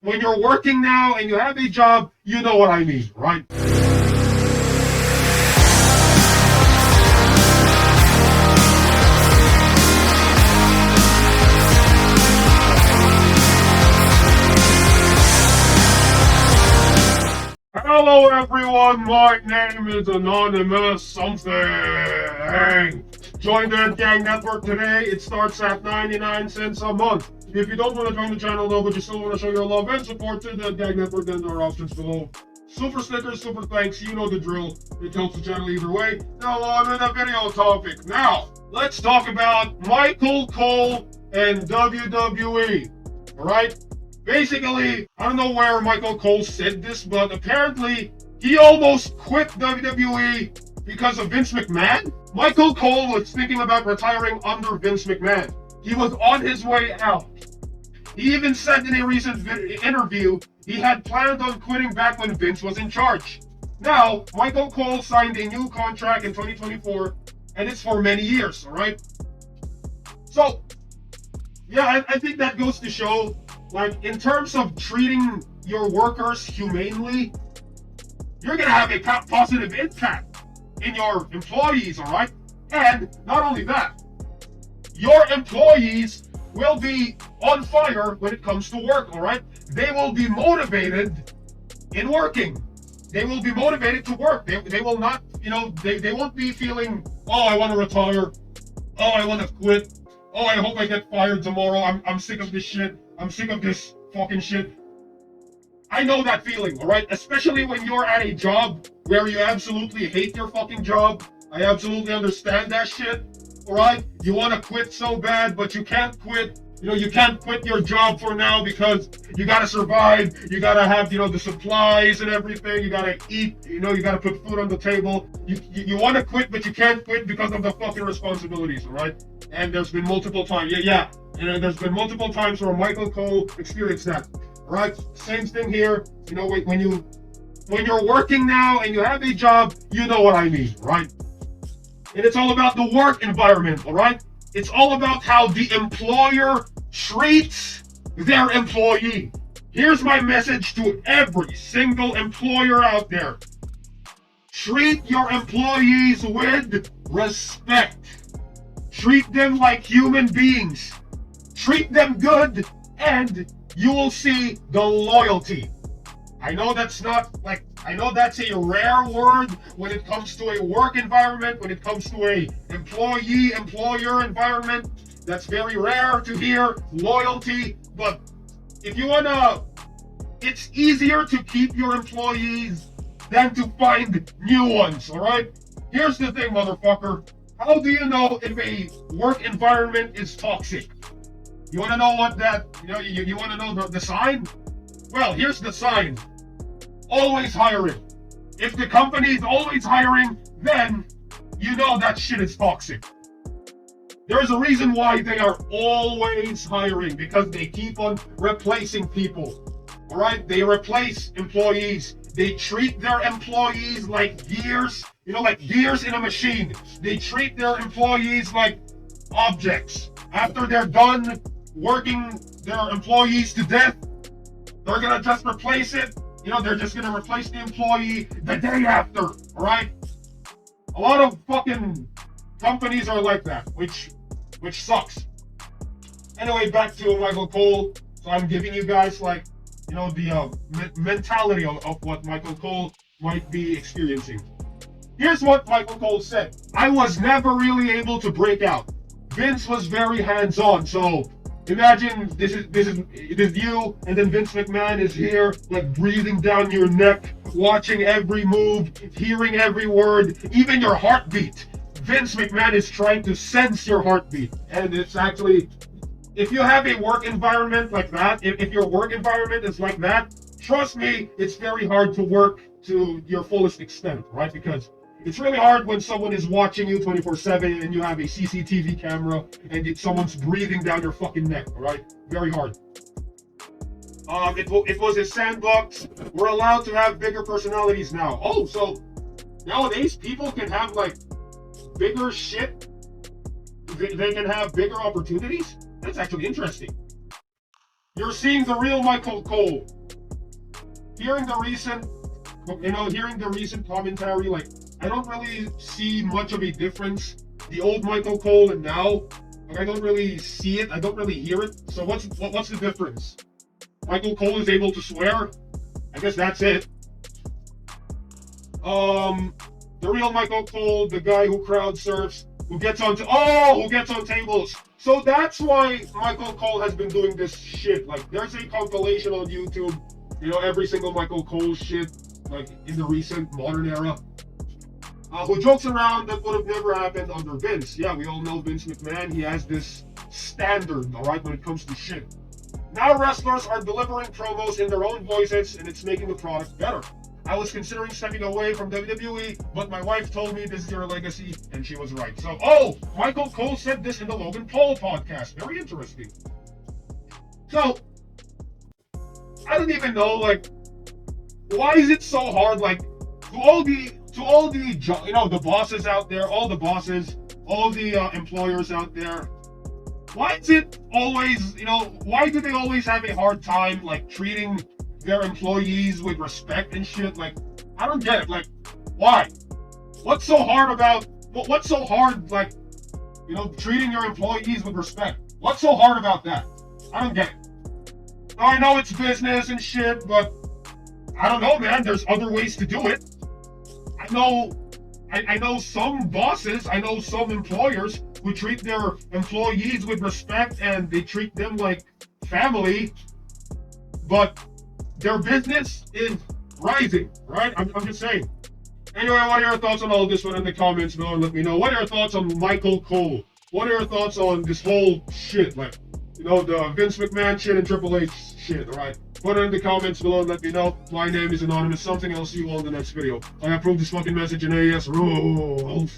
when you're working now and you have a job, you know what I mean, right? Hello everyone, my name is Anonymous something. Join the Gang Network today. It starts at 99 cents a month. If you don't want to join the channel though, but you still want to show your love and support to the Gang Network, then there are options below. Super stickers, super thanks, you know the drill. It helps the channel either way. Now on to the video topic. Now, let's talk about Michael Cole and WWE. Alright? Basically, I don't know where Michael Cole said this, but apparently he almost quit WWE because of Vince McMahon. Michael Cole was thinking about retiring under Vince McMahon. He was on his way out. He even said in a recent interview he had planned on quitting back when Vince was in charge. Now, Michael Cole signed a new contract in 2024, and it's for many years, alright? So, yeah, I think that goes to show, like, in terms of treating your workers humanely, you're gonna have a positive impact in your employees, alright? And not only that, your employees will be on fire when it comes to work, alright? They will be motivated in working. They will be motivated to work. They will not, they won't be feeling, oh, I want to retire. Oh, I want to quit. Oh, I hope I get fired tomorrow. I'm sick of this shit. I'm sick of this fucking shit. I know that feeling, alright? Especially when you're at a job where you absolutely hate your fucking job. I absolutely understand that shit, alright? You want to quit so bad, but you can't quit. You can't quit your job for now because you gotta survive. You gotta have, the supplies and everything. You gotta eat. You gotta put food on the table. You want to quit, but you can't quit because of the fucking responsibilities, alright? And there's been multiple times. Yeah. And there's been multiple times where Michael Cole experienced that. Alright? Same thing here. When you're working now and you have a job, you know what I mean, right? And it's all about the work environment, alright? It's all about how the employer treats their employee. Here's my message to every single employer out there. Treat your employees with respect. Treat them like human beings. Treat them good, and you will see the loyalty. I know that's a rare word when it comes to a work environment, when it comes to a employee-employer environment. That's very rare to hear, loyalty. But if you wanna, it's easier to keep your employees than to find new ones, alright? Here's the thing, motherfucker. How do you know if a work environment is toxic? You wanna know what that, you wanna know the sign? Well, here's the sign. Always hiring. If the company is always hiring, then you know that shit is toxic. There's a reason why they are always hiring, because they keep on replacing people. Alright? They replace employees. They treat their employees like gears, like gears in a machine. They treat their employees like objects. After they're done working their employees to death, they're gonna just replace it. They're just gonna replace the employee the day after, alright? A lot of fucking companies are like that, which sucks. Anyway, back to Michael Cole. So I'm giving you guys the mentality of what Michael Cole might be experiencing. Here's what Michael Cole said. I was never really able to break out. Vince was very hands-on, so imagine this is you, and then Vince McMahon is here, like breathing down your neck, watching every move, hearing every word, even your heartbeat. Vince McMahon is trying to sense your heartbeat. And it's actually, if you have a work environment like that, if your work environment is like that, trust me, it's very hard to work to your fullest extent, right? Because it's really hard when someone is watching you 24/7 and you have a CCTV camera and someone's breathing down your fucking neck, alright? Very hard. It was a sandbox. We're allowed to have bigger personalities now. Oh, so nowadays people can have bigger shit? They can have bigger opportunities? That's actually interesting. You're seeing the real Michael Cole. Hearing the recent commentary, like, I don't really see much of a difference. The old Michael Cole and now, like, I don't really see it. I don't really hear it. So what's the difference? Michael Cole is able to swear. I guess that's it. The real Michael Cole, the guy who crowd surfs, who gets on tables. So that's why Michael Cole has been doing this shit. Like, there's a compilation on YouTube, every single Michael Cole shit, like, in the recent modern era, who jokes around that would have never happened under Vince. Yeah, we all know Vince McMahon. He has this standard, all right, when it comes to shit. Now wrestlers are delivering promos in their own voices, and it's making the product better. I was considering stepping away from WWE, but my wife told me this is your legacy, and she was right. So, Michael Cole said this in the Logan Paul podcast. Very interesting. So, I don't even know, like, why is it so hard, like, to all the the bosses out there, all the bosses, all the employers out there, why is it always, why do they always have a hard time, like, treating their employees with respect and shit? Like, I don't get it. Like, why? What's so hard, like, treating your employees with respect? What's so hard about that? I don't get it. I know it's business and shit, but I don't know, man. There's other ways to do it. I know some bosses, I know some employers who treat their employees with respect and they treat them like family, but their business is rising, right? I'm just saying. Anyway, what are your thoughts on all this one in the comments below? And let me know. What are your thoughts on Michael Cole? What are your thoughts on this whole shit? Like, the Vince McMahon shit and Triple H shit, alright? Put it in the comments below and let me know. My name is Anonymous Something, and I'll see you all in the next video. I approve this fucking message, and AS rules.